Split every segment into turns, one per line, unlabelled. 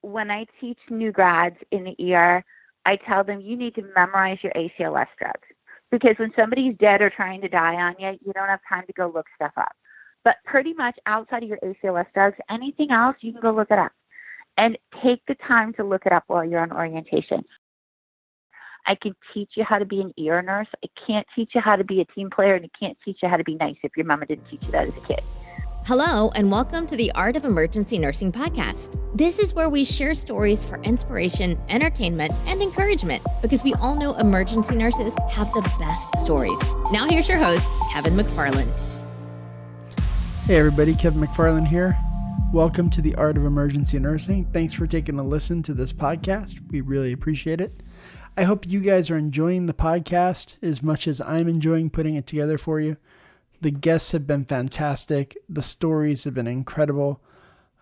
when I teach new grads in the ER, I tell them you need to memorize your ACLS drugs. Because when somebody's dead or trying to die on you, you don't have time to go look stuff up. But pretty much outside of your ACLS drugs, anything else, you can go look it up. And take the time to look it up while you're on orientation. I can teach you how to be an ER nurse. I can't teach you how to be a team player, and I can't teach you how to be nice if your mama didn't teach you that as a kid.
Hello, and welcome to the Art of Emergency Nursing podcast. This is where we share stories for inspiration, entertainment, and encouragement, because we all know emergency nurses have the best stories. Now here's your host, Kevin McFarland.
Hey everybody, Kevin McFarland here. Welcome to the Art of Emergency Nursing. Thanks for taking a listen to this podcast. We really appreciate it. I hope you guys are enjoying the podcast as much as I'm enjoying putting it together for you. The guests have been fantastic. The stories have been incredible.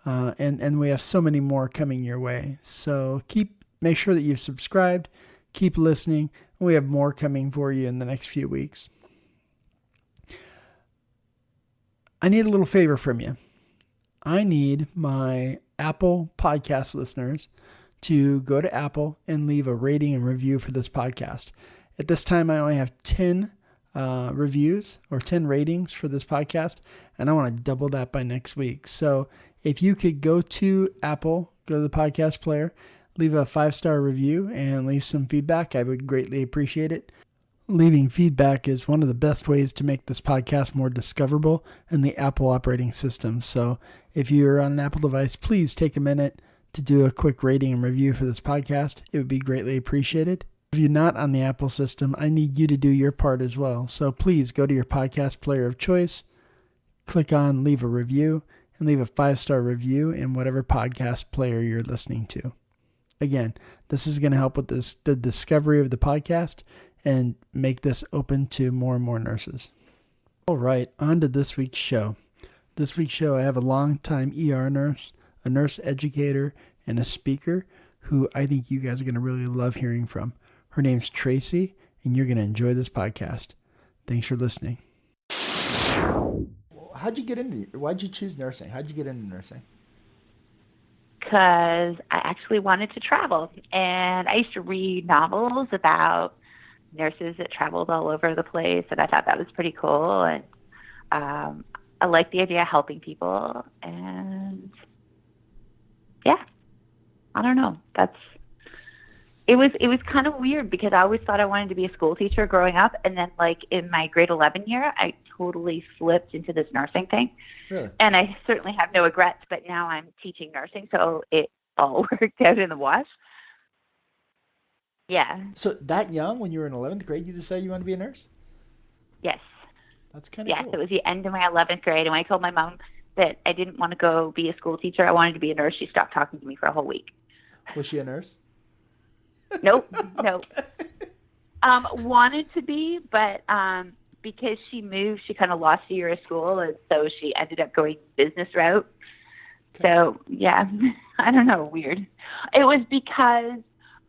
And we have so many more coming your way. So make sure that you've subscribed, keep listening, and we have more coming for you in the next few weeks. I need a little favor from you. I need my Apple podcast listeners to go to Apple and leave a rating and review for this podcast. At this time, I only have 10 reviews or 10 ratings for this podcast, and I want to double that by next week. So if you could go to Apple, go to the podcast player, leave a 5-star review and leave some feedback, I would greatly appreciate it. Leaving feedback is one of the best ways to make this podcast more discoverable in the Apple operating system. So if you're on an Apple device, please take a minute to do a quick rating and review for this podcast. It would be greatly appreciated. If you're not on the Apple system, I need you to do your part as well. So please go to your podcast player of choice, click on leave a review, and leave a 5-star review in whatever podcast player you're listening to. Again, this is going to help with the discovery of the podcast and make this open to more and more nurses. All right, on to this week's show. This week's show, I have a longtime ER nurse, a nurse educator, and a speaker who I think you guys are going to really love hearing from. Her name's Tracy, and you're going to enjoy this podcast. Thanks for listening. Why'd you choose nursing? How'd you get into nursing?
Because I actually wanted to travel. And I used to read novels about nurses that traveled all over the place, and I thought that was pretty cool. And I like the idea of helping people. And yeah, I don't know. It was kind of weird because I always thought I wanted to be a school teacher growing up, and then like in my grade 11 year, I totally flipped into this nursing thing.
Really?
And I certainly have no regrets, but now I'm teaching nursing, so it all worked out in the wash. Yeah.
So that young, when you were in 11th grade, you decided you wanted to be a nurse?
Yes.
That's kind of cool.
Yes, it was the end of my 11th grade, and when I told my mom that I didn't want to go be a school teacher, I wanted to be a nurse, she stopped talking to me for a whole week.
Was she a nurse?
Nope. Wanted to be, but because she moved, she kind of lost a year of school, and so she ended up going business route. Okay. So, yeah, I don't know, weird. It was because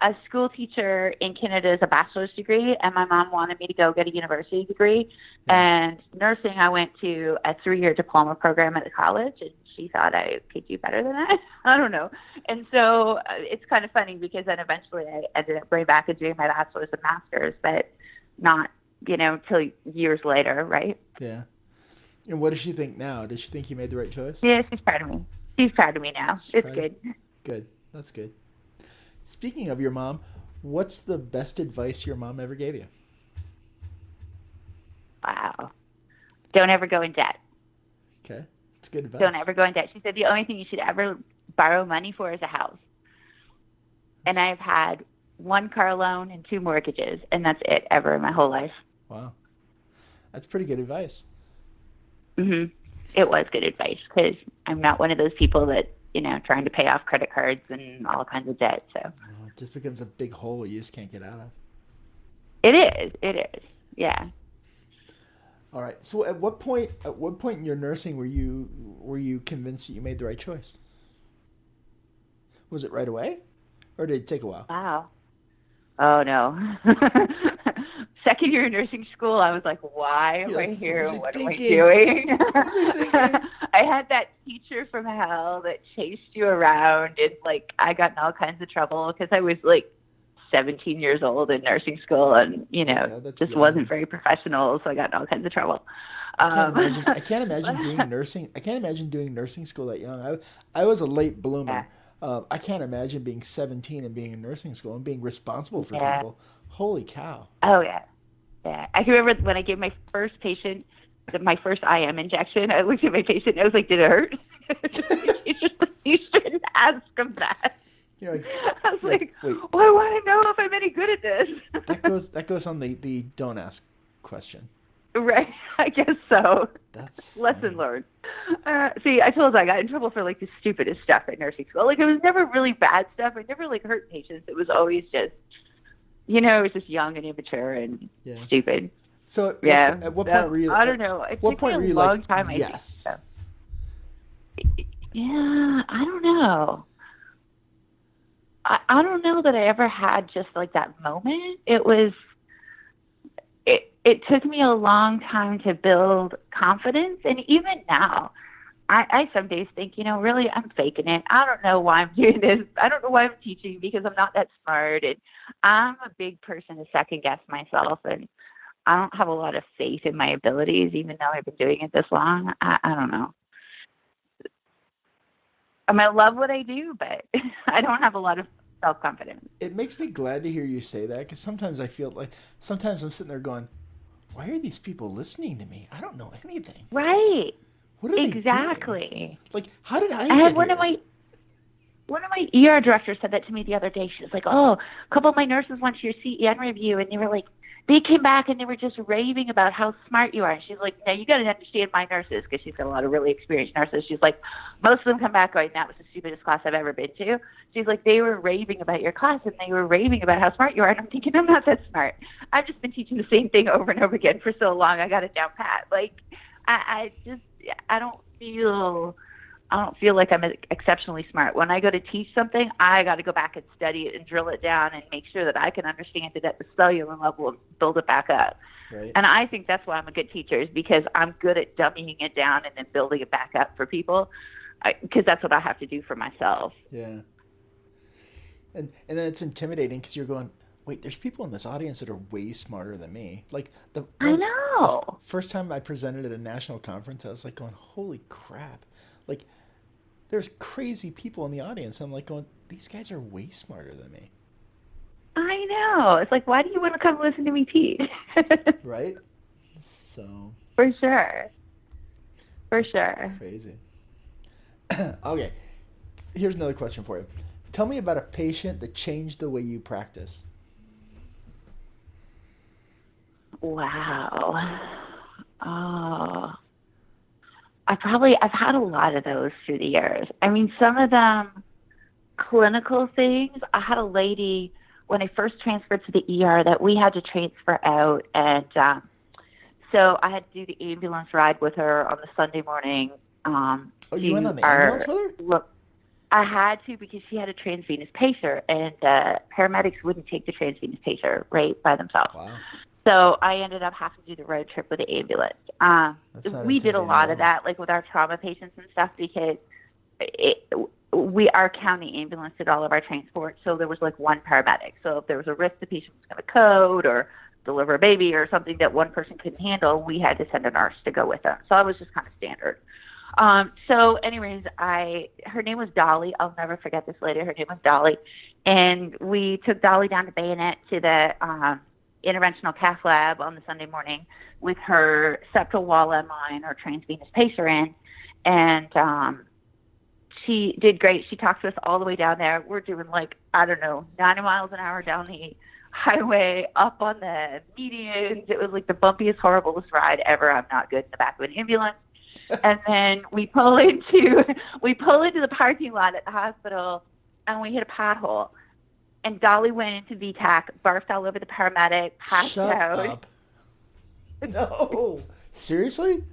a school teacher in Canada is a bachelor's degree, and my mom wanted me to go get a university degree. And nursing, I went to a 3-year diploma program at the college, and she thought I could do better than that. I don't know. And so it's kind of funny because then eventually I ended up going back and doing my bachelor's and master's, but not, till years later, right?
Yeah. And what does she think now? Does she think you made the right choice?
Yeah, she's proud of me. She's proud of me now. It's good.
Good. That's good. Speaking of your mom, what's the best advice your mom ever gave you?
Wow. Don't ever go in debt.
Okay. That's good advice.
Don't ever go in debt. She said the only thing you should ever borrow money for is a house. And I've had 1 car loan and 2 mortgages, and that's it ever in my whole life.
Wow. That's pretty good advice.
Mm-hmm. It was good advice because I'm not one of those people that, trying to pay off credit cards and all kinds of debt. So
it just becomes a big hole you just can't get out of.
It is. Yeah.
All right. So at what point in your nursing were you convinced that you made the right choice? Was it right away, or did it take a while?
Wow. Oh no. second year of nursing school, I was like, why am I here? What am I doing? I had that teacher from hell that chased you around, and like I got in all kinds of trouble because I was like 17 years old in nursing school, and just young. Wasn't very professional, so I got in all kinds of trouble.
I can't imagine doing nursing. I can't imagine doing nursing school that young. I was a late bloomer. Yeah. I can't imagine being 17 and being in nursing school and being responsible for people. Holy cow!
Oh yeah. Yeah, I can remember when I gave my first patient my first IM injection. I looked at my patient and I was like, "Did it hurt?" You shouldn't ask him that. I was like, "Well, I want to know if I'm any good at this."
That goes on the don't ask question.
Right, I guess so.
That's
lesson learned. See, I told you I got in trouble for like the stupidest stuff at nursing school. Like it was never really bad stuff. I never like hurt patients. It was always just. It was just young and immature and stupid.
So at what point were you?
I don't know. It took me a long time.
Yes.
Yeah, I don't know. I don't know that I ever had just like that moment. It took me a long time to build confidence, and even now, I some days think, really, I'm faking it. I don't know why I'm doing this. I don't know why I'm teaching because I'm not that smart. And I'm a big person to second guess myself. And I don't have a lot of faith in my abilities, even though I've been doing it this long. I don't know. I love what I do, but I don't have a lot of self-confidence.
It makes me glad to hear you say that because sometimes I feel like, sometimes I'm sitting there going, why are these people listening to me? I don't know anything.
Right.
What are
exactly.
They doing? Like, how did I
had
get
one
here?
One of my ER directors said that to me the other day. She was like, "Oh, a couple of my nurses went to your CEN review, and they were like, they came back and they were just raving about how smart you are." And she's like, "Now you got to understand my nurses," because she's got a lot of really experienced nurses. She's like, most of them come back going, "That was the stupidest class I've ever been to." She's like, "They were raving about your class, and they were raving about how smart you are." And I'm thinking, I'm not that smart. I've just been teaching the same thing over and over again for so long. I got it down pat. Like, I don't feel like I'm exceptionally smart. When I go to teach something, I got to go back and study it and drill it down and make sure that I can understand it at the cellular level and build it back up.
Right.
And I think that's why I'm a good teacher, is because I'm good at dummying it down and then building it back up for people, because that's what I have to do for myself.
Yeah. And then it's intimidating because you're going, wait, there's people in this audience that are way smarter than me. Like
I know.
The first time I presented at a national conference, I was like going, holy crap. Like, there's crazy people in the audience. I'm like going, these guys are way smarter than me.
I know. It's like, why do you want to come listen to me teach?
Right? So.
For sure. For sure.
Crazy. Okay. Here's another question for you. Tell me about a patient that changed the way you practice.
Wow. Oh. I've had a lot of those through the years. I mean, some of them clinical things. I had a lady when I first transferred to the ER that we had to transfer out, and so I had to do the ambulance ride with her on the Sunday morning.
You went on the ambulance with her?
Look, I had to, because she had a transvenous pacer, and paramedics wouldn't take the transvenous pacer right by themselves.
Wow.
So I ended up having to do the road trip with the ambulance. We did a lot of that, like with our trauma patients and stuff, because our county ambulance did all of our transport. So there was like one paramedic. So if there was a risk the patient was going to code or deliver a baby or something that one person couldn't handle, we had to send a nurse to go with them. So it was just kind of standard. So anyways, her name was Dolly. I'll never forget this lady. Her name was Dolly. And we took Dolly down to Bayonet to the interventional cath lab on the Sunday morning with her septal wall MI and her transvenous pacer in. And she did great. She talked to us all the way down there. We're doing 90 miles an hour down the highway, up on the medians. It was like the bumpiest, horriblest ride ever. I'm not good in the back of an ambulance. And then we pull into the parking lot at the hospital, and we hit a pothole. And Dolly went into VTAC, barfed all over the paramedic, passed out.
Shut up. No. Seriously?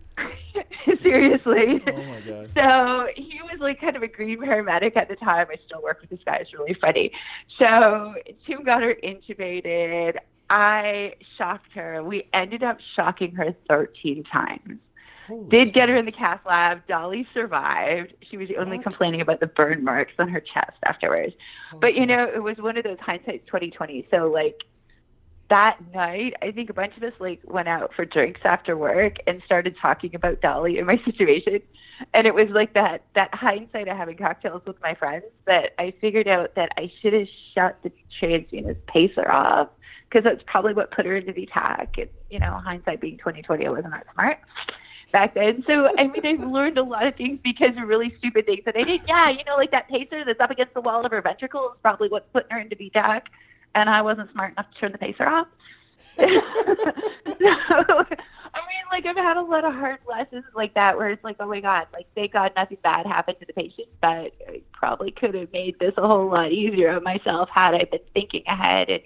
Seriously.
Oh my God.
So he was kind of a green paramedic at the time. I still work with this guy. It's really funny. So Tim got her intubated. I shocked her. We ended up shocking her 13 times.
Holy
Did get her in the
smokes.
cath lab. Dolly survived. She was only
What?
complaining about the burn marks on her chest afterwards. But, you know, it was one of those hindsight 2020. So, like, that night, I think a bunch of us, like, went out for drinks after work and started talking about Dolly and my situation. And it was like that hindsight of having cocktails with my friends that I figured out that I should have shut the transvenous pacer off, because that's probably what put her into the attack. And, you know, hindsight being 2020, I wasn't that smart back then. So, I mean, I've learned a lot of things because of really stupid things that I did. Yeah, you know, like that pacer that's up against the wall of her ventricle is probably what's putting her into VTAC, and I wasn't smart enough to turn the pacer off. So, I mean, like, I've had a lot of hard lessons like that where it's like, oh my God, like, thank God nothing bad happened to the patient, but I probably could have made this a whole lot easier on myself had I been thinking ahead and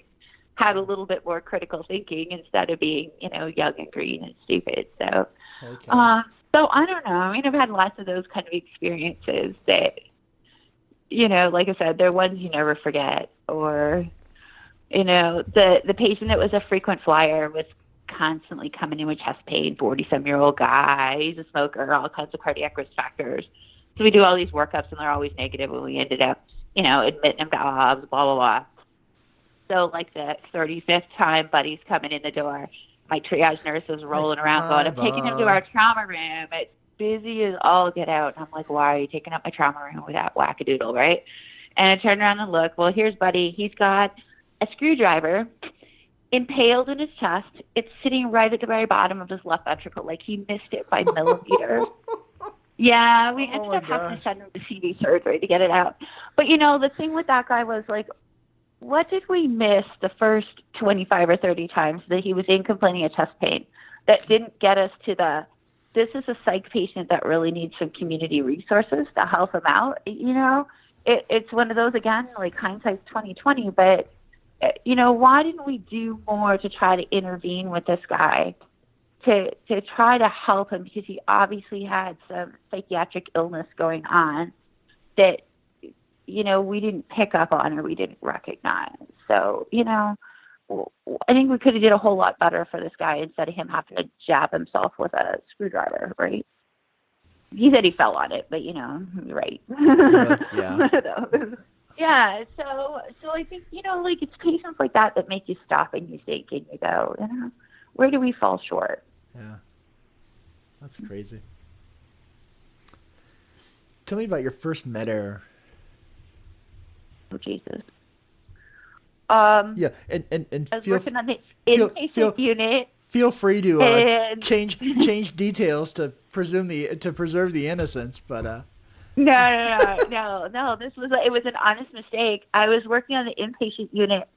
had a little bit more critical thinking instead of being, you know, young and green and stupid. So,
Okay.
so I don't know. I mean, I've had lots of those kind of experiences that, you know, like I said, they're ones you never forget. Or, you know, the patient that was a frequent flyer was constantly coming in with chest pain, 40-some-year-old guy, he's a smoker, all kinds of cardiac risk factors. So we do all these workups and they're always negative, and we ended up, you know, admitting him to OBS, blah, blah, blah. So like the 35th time Buddy's coming in the door, my triage nurse is rolling around going, I'm taking him to our trauma room. It's busy as all get out. And I'm like, why are you taking up my trauma room with that wackadoodle, right? And I turned around and looked. Well, here's Buddy. He's got a screwdriver impaled in his chest. It's sitting right at the very bottom of his left ventricle. Like, he missed it by millimeters. Yeah, we ended up having to send him to CV surgery to get it out. But, you know, the thing with that guy was, like, what did we miss the first 25 or 30 times that he was in complaining of chest pain that didn't get us to this is a psych patient that really needs some community resources to help him out? You know, it's one of those, again, like, hindsight's 2020, but, you know, why didn't we do more to try to intervene with this guy to try to help him, because he obviously had some psychiatric illness going on that, you know, we didn't pick up on or we didn't recognize. So, you know, I think we could have did a whole lot better for this guy instead of him having to jab himself with a screwdriver, right? He said he fell on it, but, you know, right.
Yeah.
Yeah, so I think, you know, like, it's patients like that that make you stop and you think and you go, you know, where do we fall short?
Yeah. That's crazy. Tell me about your first med error.
Oh, Jesus.
Yeah, and
I was working on the inpatient unit.
Feel free to
and
change details to preserve the innocence, but
No. It was an honest mistake. I was working on the inpatient unit,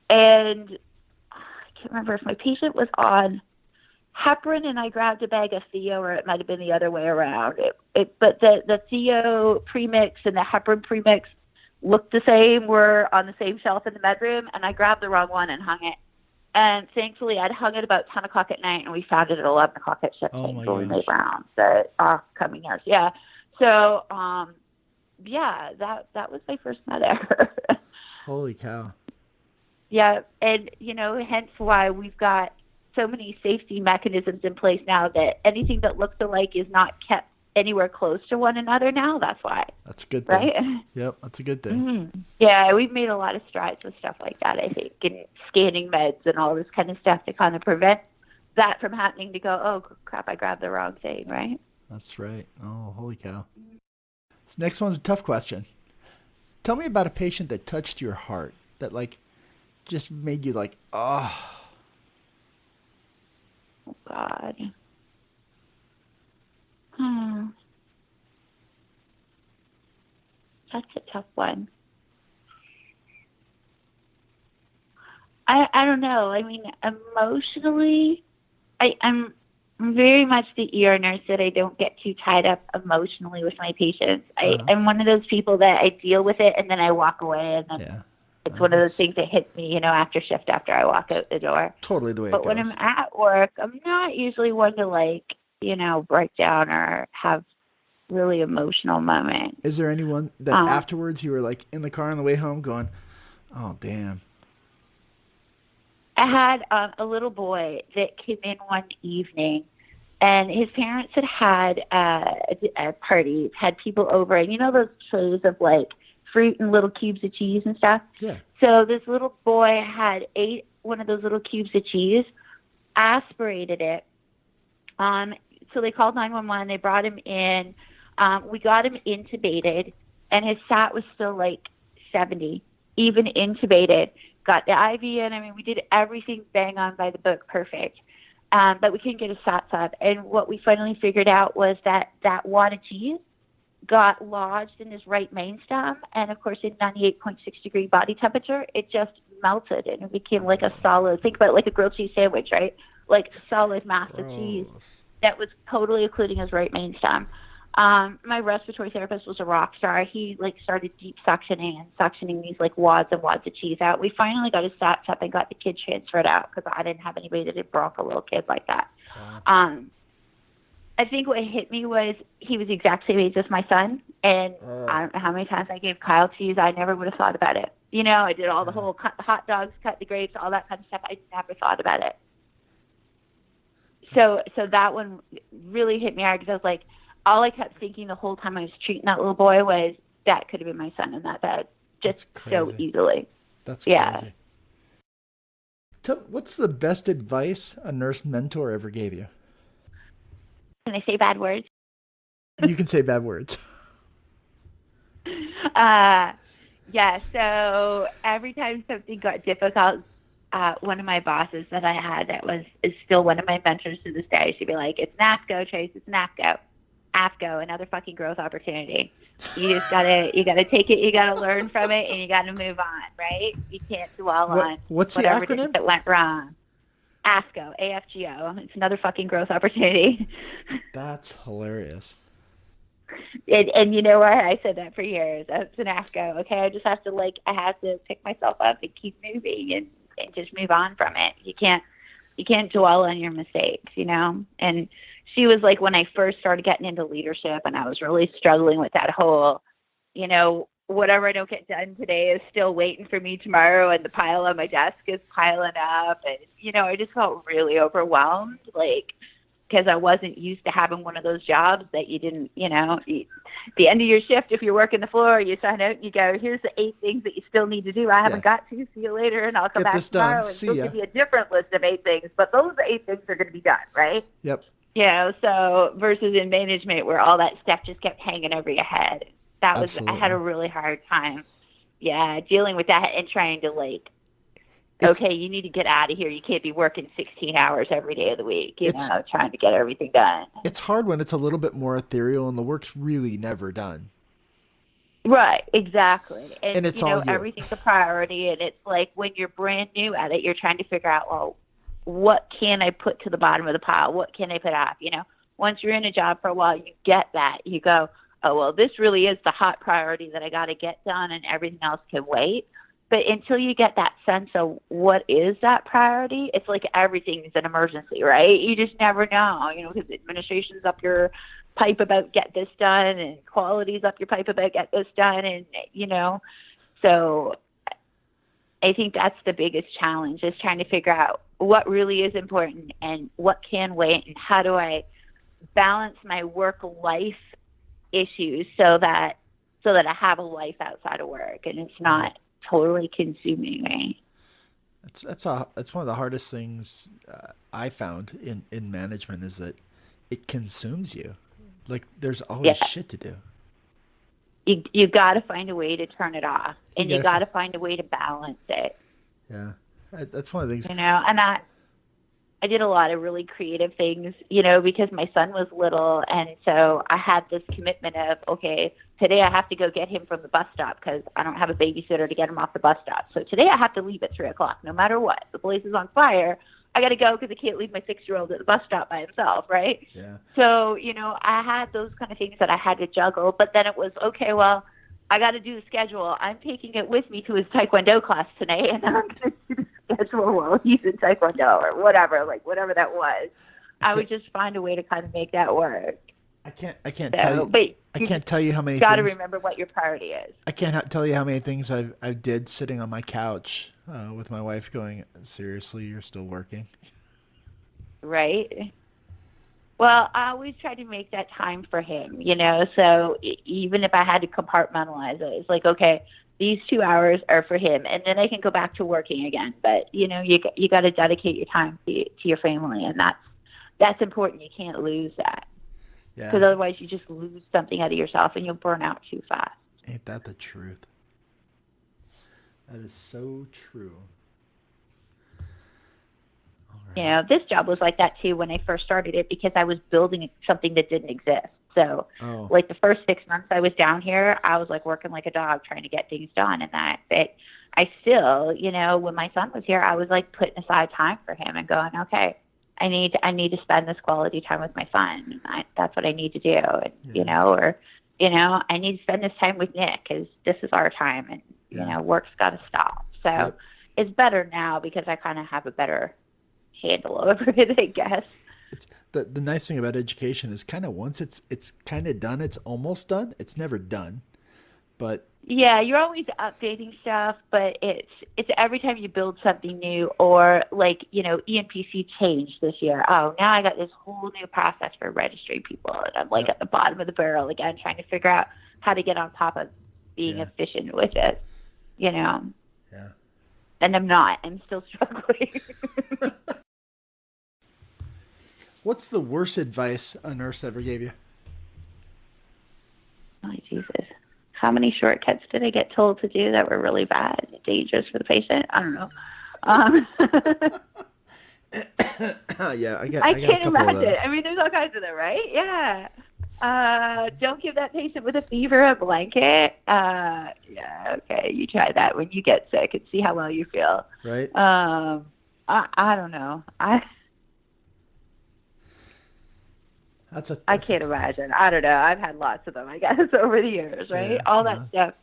and I can't remember if my patient was on heparin and I grabbed a bag of Theo, or it might have been the other way around. But the Theo premix and the heparin premix looked the same, were on the same shelf in the med room, and I grabbed the wrong one and hung it. And thankfully, I'd hung it about 10 o'clock at night, and we found it at 11 o'clock at shift change when we made rounds. Coming years, yeah. So, yeah, that was my first med error.
Holy cow.
Yeah, and, you know, hence why we've got so many safety mechanisms in place now that anything that looks alike is not kept anywhere close to one another now. That's why.
That's a good thing.
Right?
Yep, that's a good thing.
Mm-hmm. Yeah, we've made a lot of strides with stuff like that, I think, and scanning meds and all this kind of stuff to kind of prevent that from happening, to go, oh, crap, I grabbed the wrong thing, right?
That's right. Oh, holy cow. This next one's a tough question. Tell me about a patient that touched your heart, that, like, just made you like, oh.
Oh, God. That's a tough one. I don't know. I mean, emotionally, I'm very much the ER nurse that I don't get too tied up emotionally with my patients. I'm one of those people that I deal with it and then I walk away, and then it's one of those things that hits me, you know, after shift, after I walk out the door.
Totally the way
but
it goes.
But when I'm at work, I'm not usually one to, like, you know, break down or have really emotional moment.
Is there anyone that afterwards you were, like, in the car on the way home going, oh, damn?
I had a little boy that came in one evening, and his parents had a party, had people over, and you know those trays of like fruit and little cubes of cheese and stuff?
Yeah.
So this little boy had ate one of those little cubes of cheese, aspirated it. So they called 911. They brought him in. We got him intubated, and his SAT was still like 70, even intubated. Got the IV in. I mean, we did everything bang on by the book, perfect. But we couldn't get his SATs up. And what we finally figured out was that wad of cheese got lodged in his right main stem. And, of course, in 98.6-degree body temperature, it just melted, and it became like a solid, think about it like a grilled cheese sandwich, right? Like solid mass of cheese that was totally occluding his right main stem. My respiratory therapist was a rock star. He like started deep suctioning these like wads and wads of cheese out. We finally got his stats up and got the kid transferred out because I didn't have anybody that had bronch a little kid like that. Wow. I think what hit me was he was the exact same age as my son, and I don't know how many times I gave Kyle cheese. I never would have thought about it. You know, I did all the whole cut the hot dogs, cut the grapes, all that kind of stuff. I never thought about it. So that one really hit me hard because I was like, all I kept thinking the whole time I was treating that little boy was that could have been my son in that bed, just so easily.
That's crazy. What's the best advice a nurse mentor ever gave you?
Can I say bad words?
You can say bad words.
Yeah, so every time something got difficult, one of my bosses that I had is still one of my mentors to this day. She'd be like, "It's an AFGO, Trace. It's an AFGO. AFGO, another fucking growth opportunity. You just gotta take it. You gotta learn from it, and you gotta move on. Right? You can't dwell on
what's
whatever
the acronym
it is that went wrong." AFGO, AFGO. It's another fucking growth opportunity.
That's hilarious.
And you know what? I said that for years. It's an AFGO. Okay, I just have to pick myself up and keep moving and just move on from it. You can't dwell on your mistakes, you know? And she was like, when I first started getting into leadership and I was really struggling with that whole, you know, whatever I don't get done today is still waiting for me tomorrow, and the pile on my desk is piling up. And, you know, I just felt really overwhelmed, like, because I wasn't used to having one of those jobs that you didn't, you know, the end of your shift, if you're working the floor, you sign out and you go, here's the 8 things that you still need to do. I haven't got to. See you later, and I'll come back tomorrow and she'll give you a different list of 8 things. But those 8 things are going to be done, right?
Yep.
You know, so versus in management where all that stuff just kept hanging over your head. That was, I had a really hard time, dealing with that and trying to okay, you need to get out of here. You can't be working 16 hours every day of the week, you know, trying to get everything done.
It's hard when it's a little bit more ethereal and the work's really never done.
Right, exactly. And
it's
you know,
all you.
Everything's a priority, and it's like when you're brand new at it, you're trying to figure out, well, what can I put to the bottom of the pile? What can I put off? You know, once you're in a job for a while, you get that. You go, oh, well, this really is the hot priority that I got to get done, and everything else can wait. But until you get that sense of what is that priority, it's like everything is an emergency, right? You just never know, you know, because administration's up your pipe about get this done, and quality's up your pipe about get this done, and, you know, so I think that's the biggest challenge, is trying to figure out what really is important and what can wait, and how do I balance my work-life issues so that I have a life outside of work and it's not totally consuming me.
That's one of the hardest things I found in management, is that it consumes you. Like, there's always shit to do.
You got to find a way to turn it off, and you got to find a way to balance it.
Yeah, that's one of the things.
You know, and I did a lot of really creative things, you know, because my son was little, and so I had this commitment of, okay, today I have to go get him from the bus stop because I don't have a babysitter to get him off the bus stop. So today I have to leave at 3:00, no matter what. The place is on fire. I got to go because I can't leave my 6-year-old at the bus stop by himself, right?
Yeah.
So, you know, I had those kind of things that I had to juggle, but then it was, okay, well, I got to do the schedule. I'm taking it with me to his Taekwondo class today, and then I'm going to do the schedule while he's in Taekwondo or whatever, like whatever that was. I would just find a way to kind of make that work.
I can't tell you how many.
You got to remember what your priority is.
I can't tell you how many things I did sitting on my couch with my wife going, seriously, you're still working?
Right. Well, I always try to make that time for him, so even if I had to compartmentalize it, it's like, okay, these 2 hours are for him, and then I can go back to working again. But, you got to dedicate your time to your family, and that's important. You can't lose that.
Yeah.
Because otherwise you just lose something out of yourself and you'll burn out too fast.
Ain't that the truth? That is so true.
Right. This job was like that too when I first started it, because I was building something that didn't exist. So like the first 6 months I was down here, I was like working like a dog trying to get things done. And I still, when my son was here, I was like putting aside time for him and going, okay, I need to spend this quality time with my son. That's what I need to do. And, I need to spend this time with Nick because this is our time, and, work's got to stop. So it's better now because I kind of have a better handle over it, I guess.
The nice thing about education is kind of once it's kind of done, it's almost done. It's never done, but
yeah, you're always updating stuff, but it's every time you build something new, or like, ENPC changed this year. Oh, now I got this whole new process for registering people, and I'm like at the bottom of the barrel again, trying to figure out how to get on top of being efficient with it, Yeah. And I'm not. I'm still struggling.
What's the worst advice a nurse ever gave you?
Oh, Jesus. How many shortcuts did I get told to do that were really bad and dangerous for the patient? I don't know.
Yeah, I got
can't
a couple
imagine.
of those.
I mean, there's all kinds of them, right? Yeah. Don't give that patient with a fever a blanket. Yeah, okay. You try that when you get sick and see how well you feel.
Right.
I don't know. I can't imagine. I don't know. I've had lots of them, I guess, over the years, right?
Yeah,
all that stuff.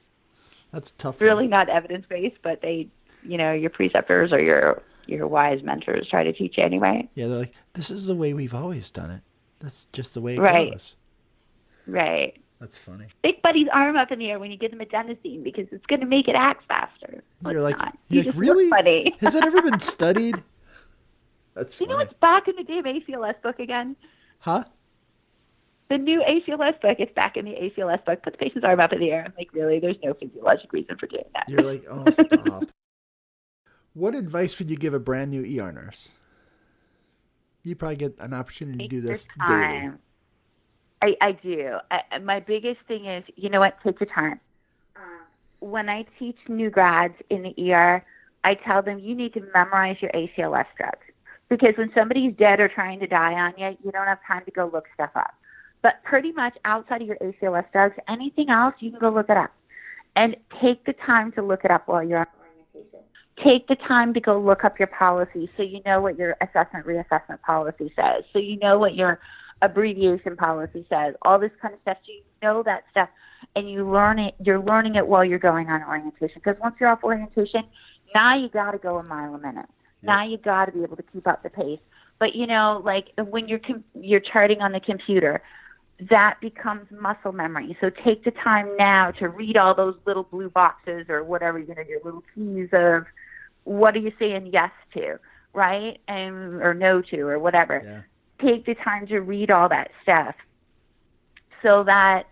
That's tough.
Really not evidence-based, but they, your preceptors or your wise mentors try to teach you anyway.
Yeah, they're like, this is the way we've always done it. That's just the way it goes.
Right.
That's funny.
Stick Buddy's arm up in the air when you give them adenosine because it's going to make it act faster.
You're like, really?
Funny.
Has that ever been studied? That's funny.
It's back in the damn ACLS book again?
Huh?
The new ACLS book, it's back in the ACLS book. Put the patient's arm up in the air. I'm like, really? There's no physiologic reason for doing that.
You're like, oh, stop. What advice would you give a brand new ER nurse? You probably get an opportunity to do this daily.
I do. My biggest thing is, you know what? Take your time. When I teach new grads in the ER, I tell them you need to memorize your ACLS drugs. Because when somebody's dead or trying to die on you, you don't have time to go look stuff up. But pretty much outside of your ACLS drugs, anything else, you can go look it up. And take the time to look it up while you're on orientation. Take the time to go look up your policy so you know what your assessment reassessment policy says. So you know what your abbreviation policy says. All this kind of stuff. So you know that stuff. And you learn it. You're learning it while you're going on orientation. Because once you're off orientation, now you got to go a mile a minute. Yep. Now you got to be able to keep up the pace. But, like when you're charting on the computer, that becomes muscle memory. So take the time now to read all those little blue boxes or whatever, your little keys of what are you saying yes to, right? Or no to or whatever.
Yeah.
Take the time to read all that stuff so that,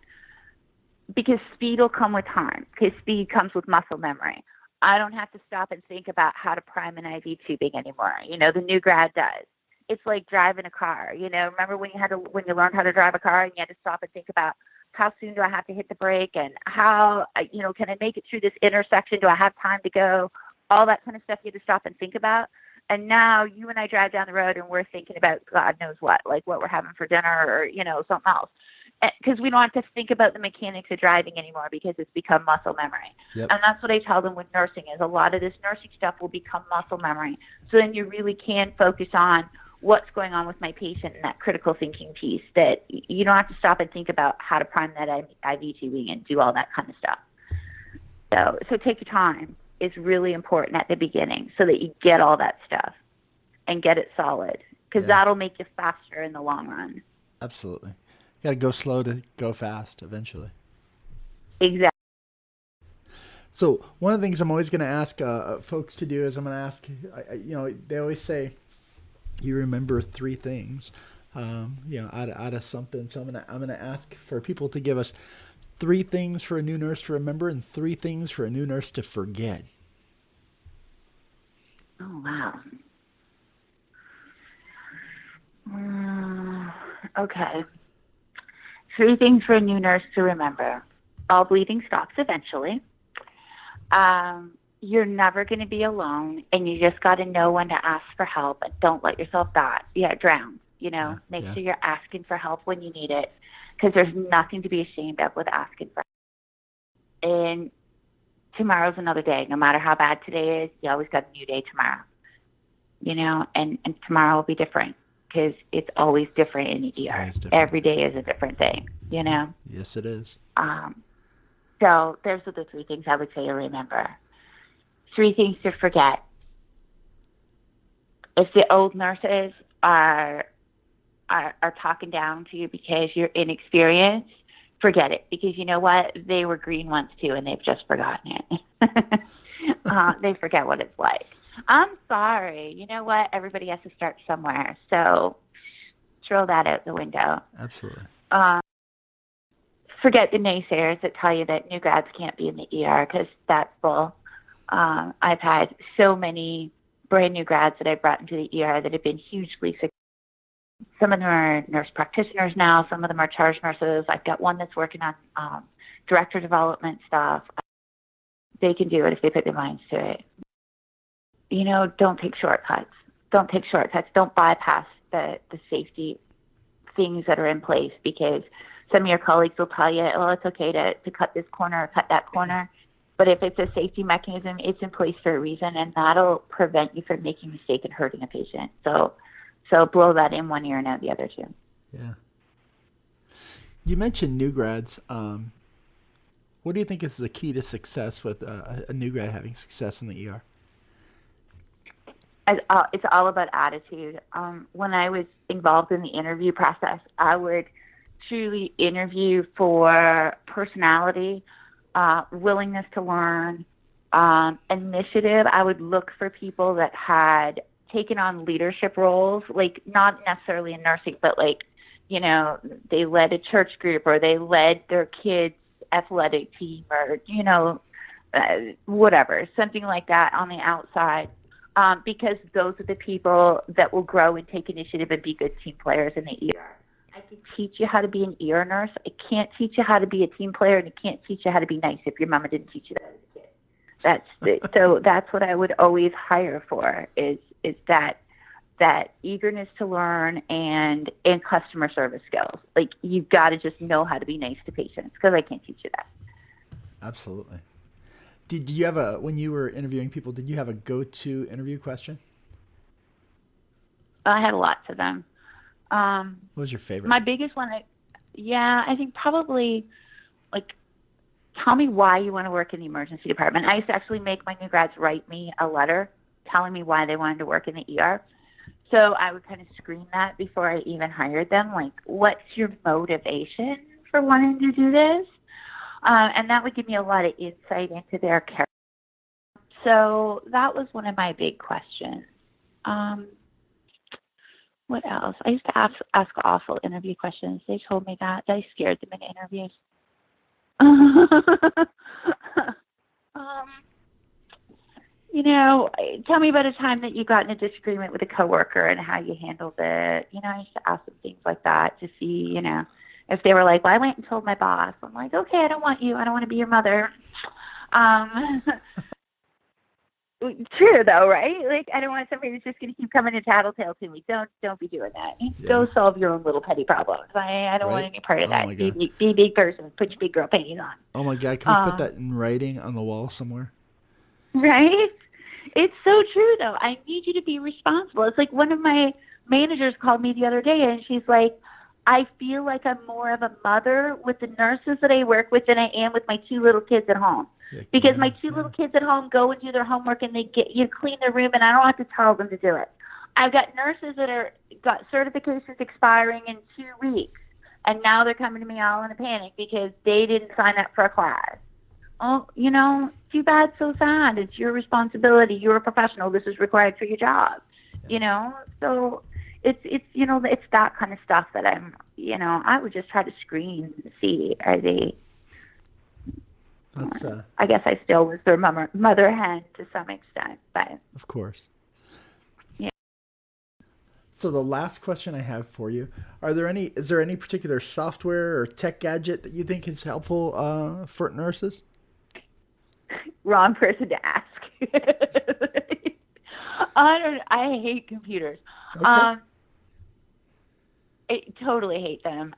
because speed will come with time, because speed comes with muscle memory. I don't have to stop and think about how to prime an IV tubing anymore. The new grad does. It's like driving a car. Remember when you learned how to drive a car and you had to stop and think about how soon do I have to hit the brake and how, can I make it through this intersection? Do I have time to go? All that kind of stuff you had to stop and think about. And now you and I drive down the road and we're thinking about God knows what, like what we're having for dinner or, something else. Because we don't have to think about the mechanics of driving anymore because it's become muscle memory.
Yep.
And that's what I tell them with nursing is a lot of this nursing stuff will become muscle memory. So then you really can focus on what's going on with my patient and that critical thinking piece that you don't have to stop and think about how to prime that IV tubing and do all that kind of stuff. So take your time. It's really important at the beginning so that you get all that stuff and get it solid because that'll make you faster in the long run.
Absolutely. You got to go slow to go fast eventually.
Exactly.
So one of the things I'm always going to ask folks to do is I'm going to ask, they always say you remember 3 things, out of something. So I'm gonna ask for people to give us 3 things for a new nurse to remember and 3 things for a new nurse to forget.
Oh, wow. Okay. 3 things for a new nurse to remember. All bleeding stops eventually. You're never going to be alone, and you just got to know when to ask for help, and don't let yourself drown. Make sure you're asking for help when you need it, because there's nothing to be ashamed of with asking for help. And tomorrow's another day. No matter how bad today is, you always got a new day tomorrow. And tomorrow will be different, because it's always different in the ER. Every day is a different thing,
Yes, it is.
So those are the 3 things I would say to remember. 3 things to forget. If the old nurses are talking down to you because you're inexperienced, forget it, because you know what? They were green once too, and they've just forgotten it. They forget what it's like. I'm sorry. You know what? Everybody has to start somewhere. So throw that out the window.
Absolutely.
Forget the naysayers that tell you that new grads can't be in the ER, because that's bull. I've had so many brand new grads that I brought into the ER that have been hugely successful. Some of them are nurse practitioners now. Some of them are charge nurses. I've got one that's working on director development stuff. They can do it if they put their minds to it. Don't take shortcuts. Don't bypass the safety things that are in place, because some of your colleagues will tell you, oh, it's okay to cut this corner or cut that corner. But if it's a safety mechanism, it's in place for a reason, and that'll prevent you from making a mistake and hurting a patient. So blow that in one ear and out the other too.
Yeah. You mentioned new grads. What do you think is the key to success with a new grad having success in the ER?
It's all about attitude. When I was involved in the interview process, I would truly interview for personality, willingness to learn, initiative. I would look for people that had taken on leadership roles, like not necessarily in nursing, but they led a church group, or they led their kids' athletic team, or, whatever, something like that on the outside. Because those are the people that will grow and take initiative and be good team players in the ER. I can teach you how to be an ER nurse. I can't teach you how to be a team player, and I can't teach you how to be nice if your mama didn't teach you that as a kid. So that's what I would always hire for, is that eagerness to learn and customer service skills. Like, you've got to just know how to be nice to patients, because I can't teach you that.
Absolutely. Did you have when you were interviewing people, did you have a go-to interview question?
I had lots of them.
What was your favorite?
My biggest one, I think probably, tell me why you want to work in the emergency department. I used to actually make my new grads write me a letter telling me why they wanted to work in the ER. So I would kind of screen that before I even hired them. Like, what's your motivation for wanting to do this? And that would give me a lot of insight into their character. So that was one of my big questions. What else? I used to ask awful interview questions. They told me that. I scared them in interviews. Tell me about a time that you got in a disagreement with a coworker and how you handled it. I used to ask them things like that to see, if they were like, well, I went and told my boss. I'm like, okay, I don't want you. I don't want to be your mother. True, though, right? Like, I don't want somebody that's just going to keep coming to tattletale to me. Don't be doing that. Yeah. Go solve your own little petty problems. I don't want any part of that. Be a big person. Put your big girl panties on.
Oh, my God. Can we put that in writing on the wall somewhere?
Right? It's so true, though. I need you to be responsible. It's like one of my managers called me the other day, and she's like, I feel like I'm more of a mother with the nurses that I work with than I am with my 2 little kids at home. Because my 2 little kids at home go and do their homework, and they clean their room, and I don't have to tell them to do it. I've got nurses that got certifications expiring in 2 weeks, and now they're coming to me all in a panic because they didn't sign up for a class. oh, too bad, so sad. It's your responsibility. You're a professional. This is required for your job. So it's it's that kind of stuff that I would just try to screen and see, are they. I guess I still was their mother hen to some extent, but
of course.
Yeah.
So the last question I have for you: is there any particular software or tech gadget that you think is helpful for nurses?
Wrong person to ask. I hate computers.
Okay.
I totally hate them.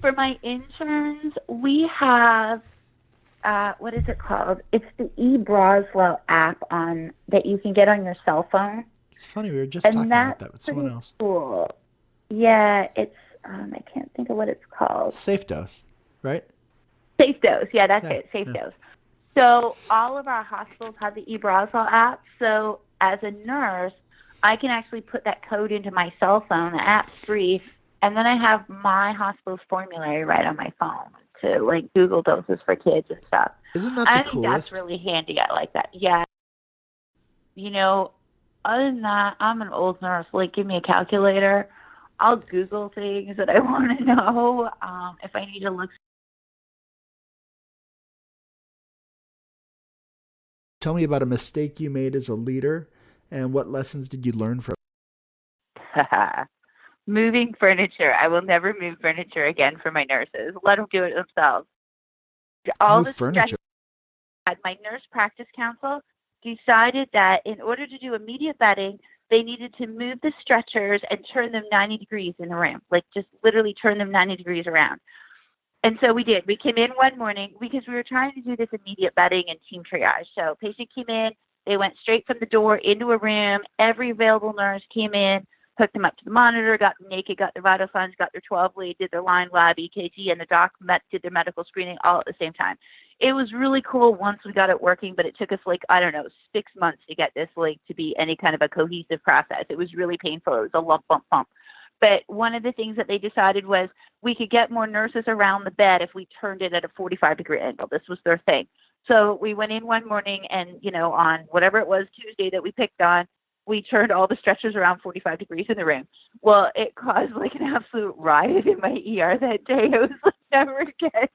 For my interns, we have what is it called? It's the eBroswell app that you can get on your cell phone.
It's funny, we were just talking about that with someone else.
Cool. Yeah, it's I can't think of what it's called.
Safe Dose, right?
Safe Dose. Yeah, that's it. Safe Dose. So all of our hospitals have the eBroswell app. So as a nurse, I can actually put that code into my cell phone. The app's free, and then I have my hospital's formulary right on my phone to Google doses for kids and stuff.
Isn't that the coolest?
I think that's really handy. I like that. Yeah. Other than that, I'm an old nurse. Give me a calculator. I'll Google things that I want to know. If I need to look.
Tell me about a mistake you made as a leader, and what lessons did you learn from it?
Moving furniture. I will never move furniture again for my nurses. Let them do it themselves.
Move furniture.
My nurse practice council decided that in order to do immediate bedding, they needed to move the stretchers and turn them 90 degrees in the room, just literally turn them 90 degrees around. And so we did. We came in one morning because we were trying to do this immediate bedding and team triage. So patient came in, they went straight from the door into a room. Every available nurse came in, hooked them up to the monitor, got them naked, got their vital signs, got their 12 lead, did their line lab, EKG, and the doc did their medical screening all at the same time. It was really cool once we got it working, but it took us 6 months to get this to be any kind of a cohesive process. It was really painful. It was a lump, bump, bump. But one of the things that they decided was we could get more nurses around the bed if we turned it at a 45-degree angle. This was their thing. So we went in one morning and, on whatever it was, Tuesday that we picked on, we turned all the stretchers around 45 degrees in the room. Well, it caused an absolute riot in my ER that day. It was never again.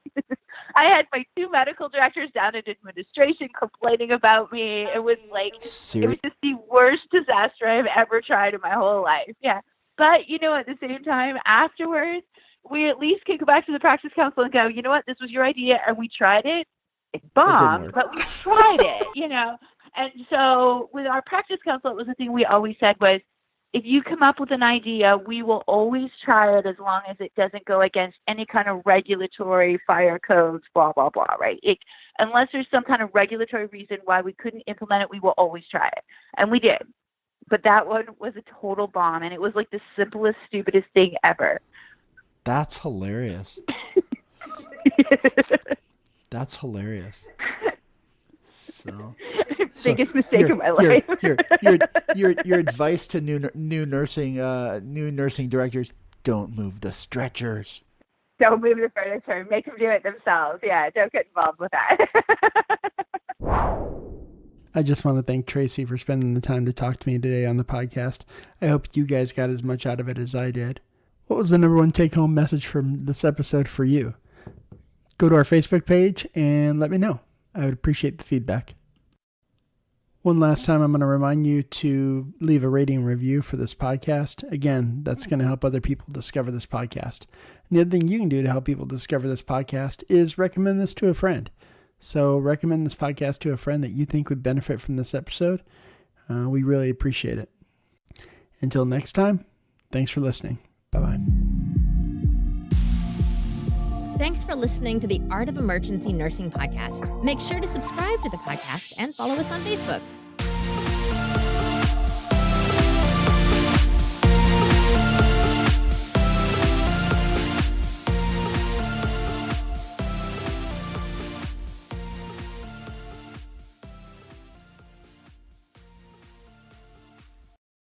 I had my 2 medical directors down in administration complaining about me. It was it was just the worst disaster I've ever tried in my whole life. Yeah. But, at the same time, afterwards, we at least can go back to the practice council and go, you know what, this was your idea, and we tried it. It bombed, but we tried it, And so with our practice council, it was the thing we always said was, if you come up with an idea, we will always try it as long as it doesn't go against any kind of regulatory fire codes, blah, blah, blah, right? Unless there's some kind of regulatory reason why we couldn't implement it, we will always try it. And we did. But that one was a total bomb, and it was the simplest, stupidest thing ever.
That's hilarious. That's hilarious.
Biggest mistake of my life.
Your advice to new nursing directors: don't move the stretchers.
Don't move the furniture. Make them do it themselves. Yeah, don't get involved with that.
I just want to thank Tracy for spending the time to talk to me today on the podcast. I hope you guys got as much out of it as I did. What was the number one take-home message from this episode for you? Go to our Facebook page and let me know. I would appreciate the feedback. One last time, I'm going to remind you to leave a rating and review for this podcast. Again, that's going to help other people discover this podcast. And the other thing you can do to help people discover this podcast is recommend this to a friend. So recommend this podcast to a friend that you think would benefit from this episode. We really appreciate it. Until next time, thanks for listening. Bye-bye.
Thanks for listening to the Art of Emergency Nursing podcast. Make sure to subscribe to the podcast and follow us on Facebook.